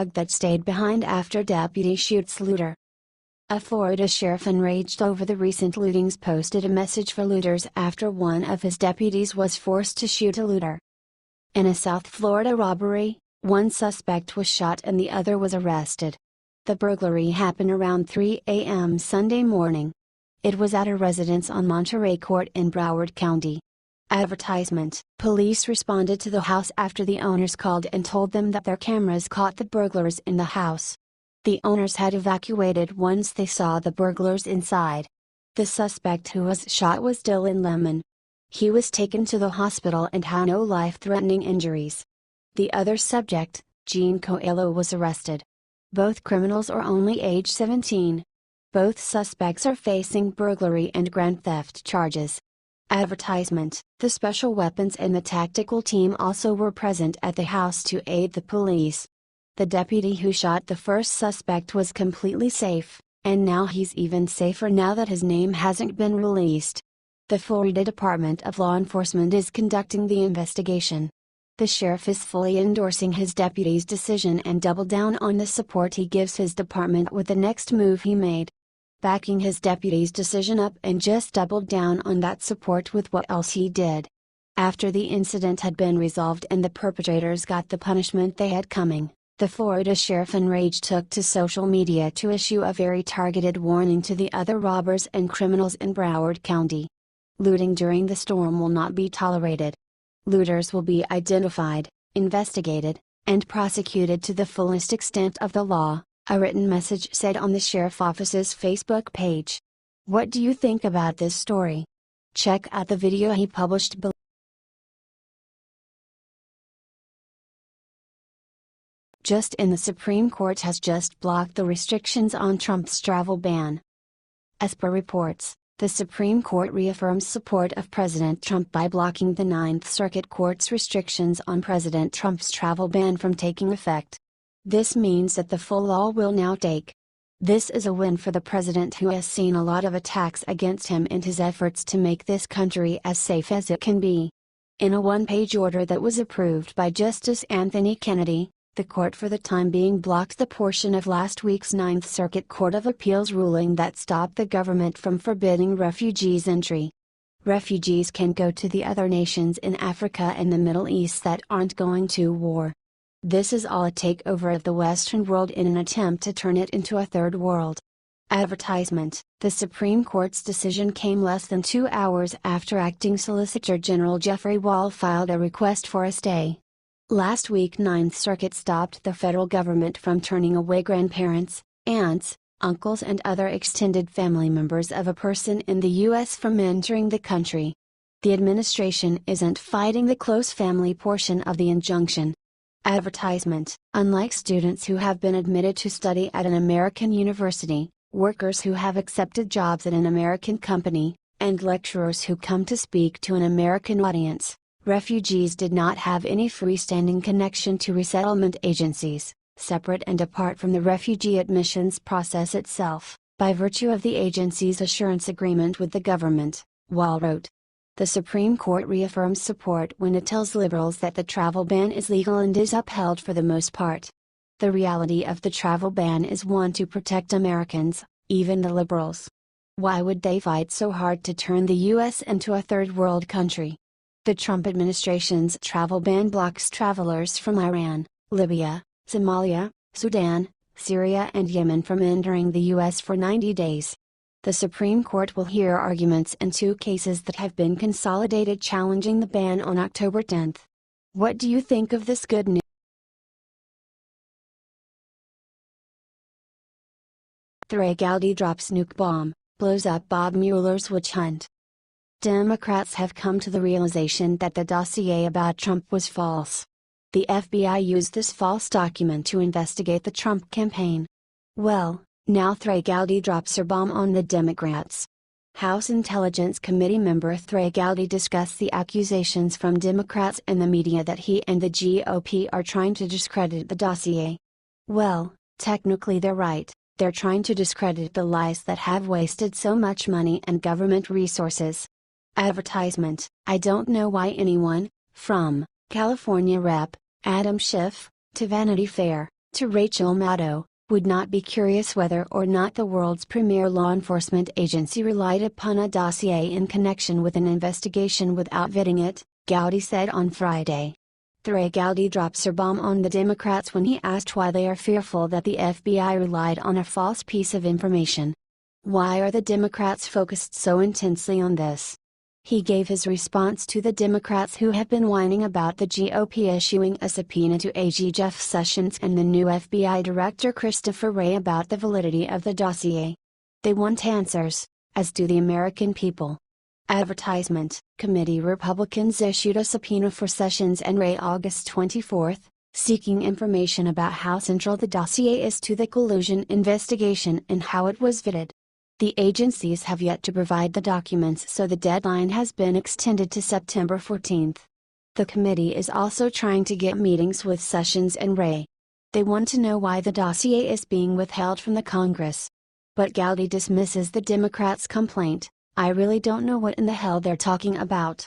that stayed behind after deputy shoots looter. A Florida sheriff enraged over the recent lootings posted a message for looters after one of his deputies was forced to shoot a looter. In a South Florida robbery, one suspect was shot and the other was arrested. The burglary happened around 3 a.m. Sunday morning. It was at a residence on Monterey Court in Broward County. Advertisement: Police responded to the house after the owners called and told them that their cameras caught the burglars in the house. The owners had evacuated once they saw the burglars inside. The suspect who was shot was Dylan Lemon. He was taken to the hospital and had no life-threatening injuries. The other subject, Gene Coelho, was arrested. Both criminals are only age 17. Both suspects are facing burglary and grand theft charges. Advertisement: The special weapons and the tactical team also were present at the house to aid the police. The deputy who shot the first suspect was completely safe, and now he's even safer now that his name hasn't been released. The Florida Department of Law Enforcement is conducting the investigation. The sheriff is fully endorsing his deputy's decision and doubled down on the support he gives his department with the next move he made. Backing his deputy's decision up and just doubled down on that support with what else he did. After the incident had been resolved and the perpetrators got the punishment they had coming, the Florida sheriff Enraged took to social media to issue a very targeted warning to the other robbers and criminals in Broward County. Looting during the storm will not be tolerated. Looters will be identified, investigated, and prosecuted to the fullest extent of the law, a written message said on the sheriff's office's Facebook page. What do you think about this story? Check out the video he published below. Just in, the Supreme Court has just blocked the restrictions on Trump's travel ban. As per reports, the Supreme Court reaffirms support of President Trump by blocking the Ninth Circuit Court's restrictions on President Trump's travel ban from taking effect. This means that the full law will now take. This is a win for the president, who has seen a lot of attacks against him in his efforts to make this country as safe as it can be. In a one-page order that was approved by Justice Anthony Kennedy, the court for the time being blocked the portion of last week's Ninth Circuit Court of Appeals ruling that stopped the government from forbidding refugees entry. Refugees can go to the other nations in Africa and the Middle East that aren't going to war. This is all a takeover of the Western world in an attempt to turn it into a third world. Advertisement: The Supreme Court's decision came less than 2 hours after Acting Solicitor General Jeffrey Wall filed a request for a stay. Last week, Ninth Circuit stopped the federal government from turning away grandparents, aunts, uncles and other extended family members of a person in the U.S. from entering the country. The administration isn't fighting the close family portion of the injunction. Advertisement: Unlike students who have been admitted to study at an American university, workers who have accepted jobs at an American company, and lecturers who come to speak to an American audience, refugees did not have any freestanding connection to resettlement agencies, separate and apart from the refugee admissions process itself, by virtue of the agency's assurance agreement with the government, Wall wrote. The Supreme Court reaffirms support when it tells liberals that the travel ban is legal and is upheld for the most part. The reality of the travel ban is one to protect Americans, even the liberals. Why would they fight so hard to turn the U.S. into a third world country? The Trump administration's travel ban blocks travelers from Iran, Libya, Somalia, Sudan, Syria and Yemen from entering the U.S. for 90 days. The Supreme Court will hear arguments in 2 cases that have been consolidated challenging the ban on October 10. What do you think of this good news? Enraged drops nuke bomb, blows up Bob Mueller's witch hunt. Democrats have come to the realization that the dossier about Trump was false. The FBI used this false document to investigate the Trump campaign. Well, now Enraged drops her bomb on the Democrats. House Intelligence Committee member Enraged discussed the accusations from Democrats and the media that he and the GOP are trying to discredit the dossier. Well, technically they're right, they're trying to discredit the lies that have wasted so much money and government resources. Advertisement: I don't know why anyone, from California Rep. Adam Schiff, to Vanity Fair, to Rachel Maddow, would not be curious whether or not the world's premier law enforcement agency relied upon a dossier in connection with an investigation without vetting it, Gowdy said on Friday. Gowdy drops her bomb on the Democrats when he asked why they are fearful that the FBI relied on a false piece of information. Why are the Democrats focused so intensely on this? He gave his response to the Democrats who have been whining about the GOP issuing a subpoena to AG Jeff Sessions and the new FBI Director Christopher Wray about the validity of the dossier. They want answers, as do the American people. Advertisement. Committee Republicans issued a subpoena for Sessions and Wray August 24, seeking information about how central the dossier is to the collusion investigation and how it was vetted. The agencies have yet to provide the documents, so the deadline has been extended to September 14. The committee is also trying to get meetings with Sessions and Wray. They want to know why the dossier is being withheld from the Congress. But Gowdy dismisses the Democrats' complaint. "I really don't know what in the hell they're talking about."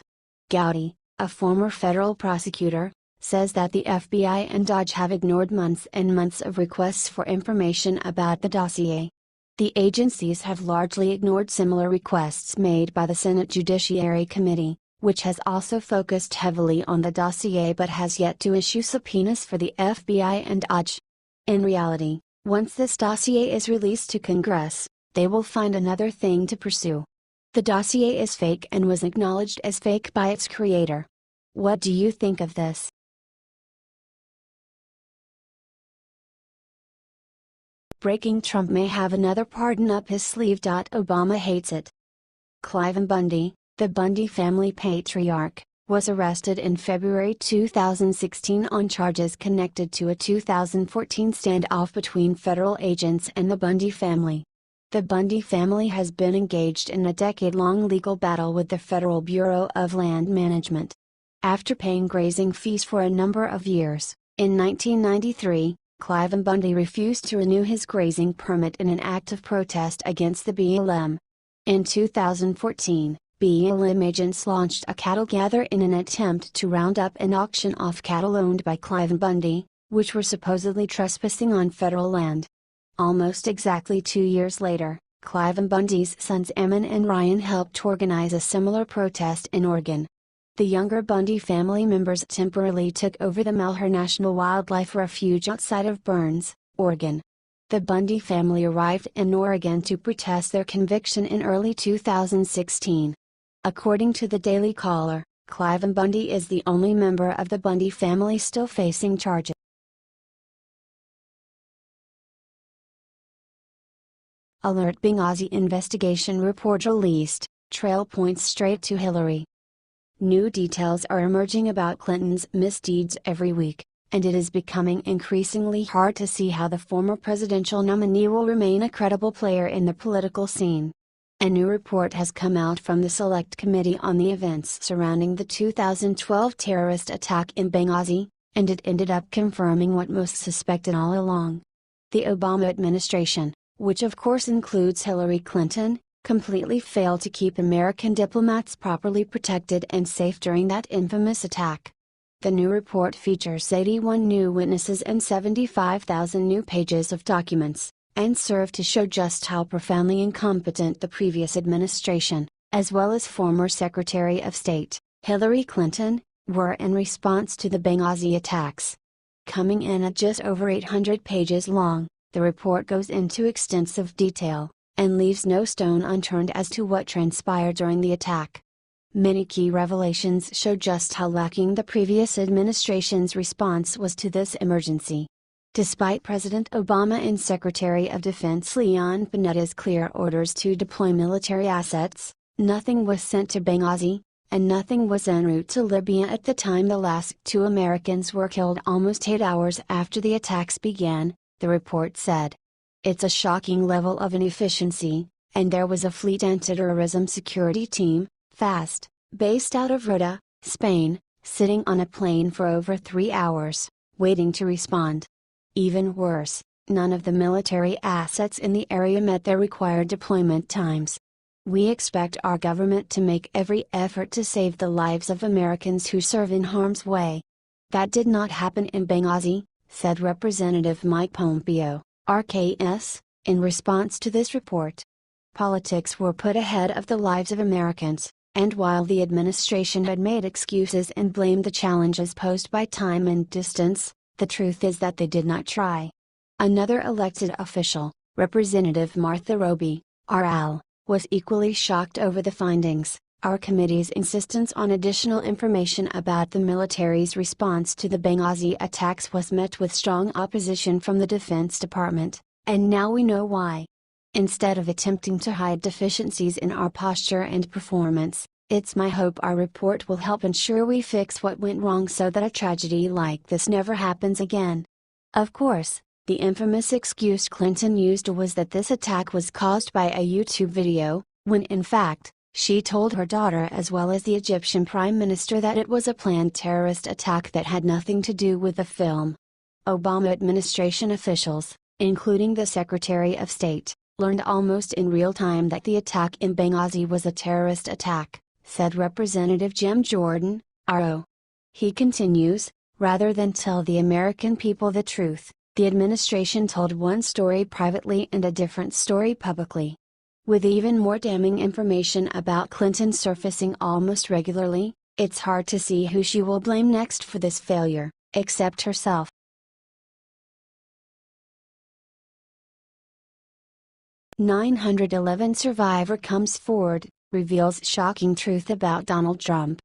Gowdy, a former federal prosecutor, says that the FBI and DOJ have ignored months and months of requests for information about the dossier. The agencies have largely ignored similar requests made by the Senate Judiciary Committee, which has also focused heavily on the dossier but has yet to issue subpoenas for the FBI and DOJ. In reality, once this dossier is released to Congress, they will find another thing to pursue. The dossier is fake and was acknowledged as fake by its creator. What do you think of this? Breaking: Trump may have another pardon up his sleeve. Obama hates it. Cliven Bundy, the Bundy family patriarch, was arrested in February 2016 on charges connected to a 2014 standoff between federal agents and the Bundy family. The Bundy family has been engaged in a decade-long legal battle with the Federal Bureau of Land Management. After paying grazing fees for a number of years, in 1993, Cliven Bundy refused to renew his grazing permit in an act of protest against the BLM. In 2014, BLM agents launched a cattle gather in an attempt to round up and auction off cattle owned by Cliven Bundy, which were supposedly trespassing on federal land. Almost exactly 2 years later, Cliven Bundy's sons Ammon and Ryan helped organize a similar protest in Oregon. The younger Bundy family members temporarily took over the Malheur National Wildlife Refuge outside of Burns, Oregon. The Bundy family arrived in Oregon to protest their conviction in early 2016. According to the Daily Caller, Cliven Bundy is the only member of the Bundy family still facing charges. Alert: Benghazi investigation report released, trail points straight to Hillary. New details are emerging about Clinton's misdeeds every week, and it is becoming increasingly hard to see how the former presidential nominee will remain a credible player in the political scene. A new report has come out from the Select Committee on the events surrounding the 2012 terrorist attack in Benghazi, and it ended up confirming what most suspected all along. The Obama administration, which of course includes Hillary Clinton, completely failed to keep American diplomats properly protected and safe during that infamous attack. The new report features 81 new witnesses and 75,000 new pages of documents, and served to show just how profoundly incompetent the previous administration, as well as former Secretary of State, Hillary Clinton, were in response to the Benghazi attacks. Coming in at just over 800 pages long, the report goes into extensive detail, and leaves no stone unturned as to what transpired during the attack. Many key revelations show just how lacking the previous administration's response was to this emergency. Despite President Obama and Secretary of Defense Leon Panetta's clear orders to deploy military assets, nothing was sent to Benghazi, and nothing was en route to Libya at the time the last 2 Americans were killed almost 8 hours after the attacks began, the report said. It's a shocking level of inefficiency, and there was a fleet anti-terrorism security team, FAST, based out of Rota, Spain, sitting on a plane for over 3 hours, waiting to respond. Even worse, none of the military assets in the area met their required deployment times. We expect our government to make every effort to save the lives of Americans who serve in harm's way. That did not happen in Benghazi, said Representative Mike Pompeo, RKS, in response to this report. Politics were put ahead of the lives of Americans, and while the administration had made excuses and blamed the challenges posed by time and distance, the truth is that they did not try. Another elected official, Representative Martha Roby, RL, was equally shocked over the findings. Our committee's insistence on additional information about the military's response to the Benghazi attacks was met with strong opposition from the Defense Department, and now we know why. Instead of attempting to hide deficiencies in our posture and performance, it's my hope our report will help ensure we fix what went wrong so that a tragedy like this never happens again. Of course, the infamous excuse Clinton used was that this attack was caused by a YouTube video, when in fact, she told her daughter as well as the Egyptian Prime Minister that it was a planned terrorist attack that had nothing to do with the film. Obama administration officials, including the Secretary of State, learned almost in real time that the attack in Benghazi was a terrorist attack, said Representative Jim Jordan, RO. He continues, rather than tell the American people the truth, the administration told one story privately and a different story publicly. With even more damning information about Clinton surfacing almost regularly, it's hard to see who she will blame next for this failure, except herself. "9/11 survivor comes forward, reveals shocking truth about Donald Trump."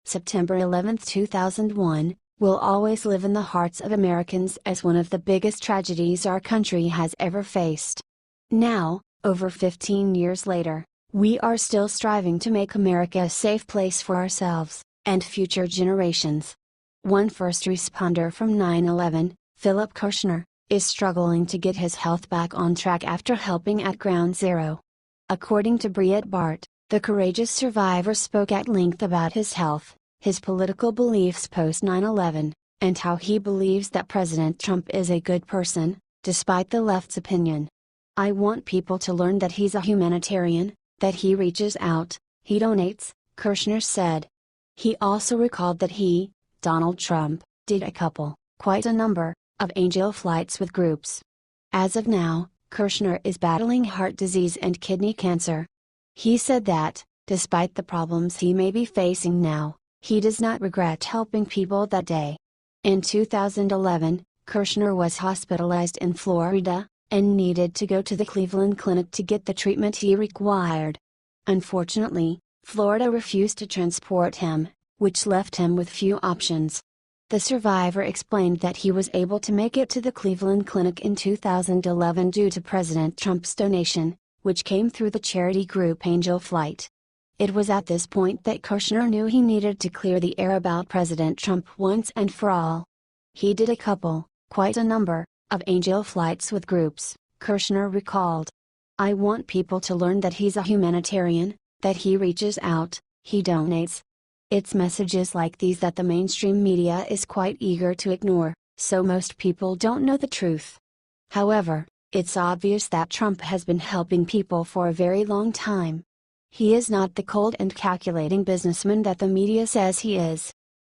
September 11, 2001, will always live in the hearts of Americans as one of the biggest tragedies our country has ever faced. Now, over 15 years later, we are still striving to make America a safe place for ourselves, and future generations. One first responder from 9/11, Philip Kirshner, is struggling to get his health back on track after helping at Ground Zero. According to Breitbart, the courageous survivor spoke at length about his health, his political beliefs post 9/11, and how he believes that President Trump is a good person, despite the left's opinion. "I want people to learn that he's a humanitarian, that he reaches out, he donates," Kirshner said. He also recalled that he, Donald Trump, did quite a number, of angel flights with groups. As of now, Kirshner is battling heart disease and kidney cancer. He said that, despite the problems he may be facing now, he does not regret helping people that day. In 2011, Kirshner was hospitalized in Florida, and needed to go to the Cleveland Clinic to get the treatment he required. Unfortunately, Florida refused to transport him, which left him with few options. The survivor explained that he was able to make it to the Cleveland Clinic in 2011 due to President Trump's donation, which came through the charity group Angel Flight. It was at this point that Kirshner knew he needed to clear the air about President Trump once and for all. He did quite a number, of angel flights with groups, Kirshner recalled. "I want people to learn that he's a humanitarian, that he reaches out, he donates." It's messages like these that the mainstream media is quite eager to ignore, so most people don't know the truth. However, it's obvious that Trump has been helping people for a very long time. He is not the cold and calculating businessman that the media says he is.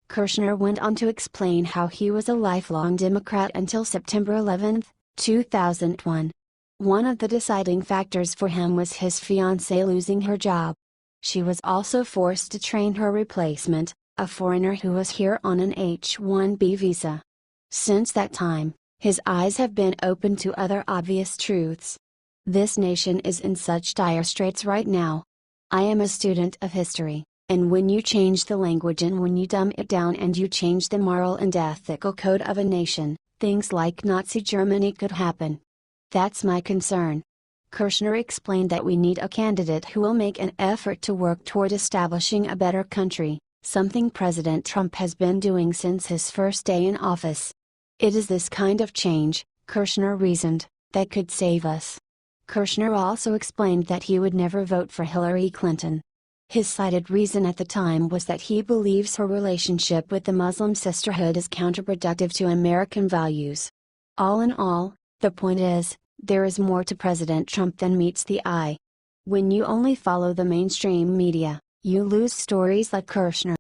Kirshner went on to explain how he was a lifelong Democrat until September 11, 2001. One of the deciding factors for him was his fiancée losing her job. She was also forced to train her replacement, a foreigner who was here on an H-1B visa. Since that time, his eyes have been opened to other obvious truths. This nation is in such dire straits right now. I am a student of history, and when you change the language and when you dumb it down and you change the moral and ethical code of a nation, things like Nazi Germany could happen. That's my concern. Kirshner explained that we need a candidate who will make an effort to work toward establishing a better country, something President Trump has been doing since his first day in office. It is this kind of change, Kirshner reasoned, that could save us. Kirshner also explained that he would never vote for Hillary Clinton. His cited reason at the time was that he believes her relationship with the Muslim Sisterhood is counterproductive to American values. All in all, the point is, there is more to President Trump than meets the eye. When you only follow the mainstream media, you lose stories like Kirshner.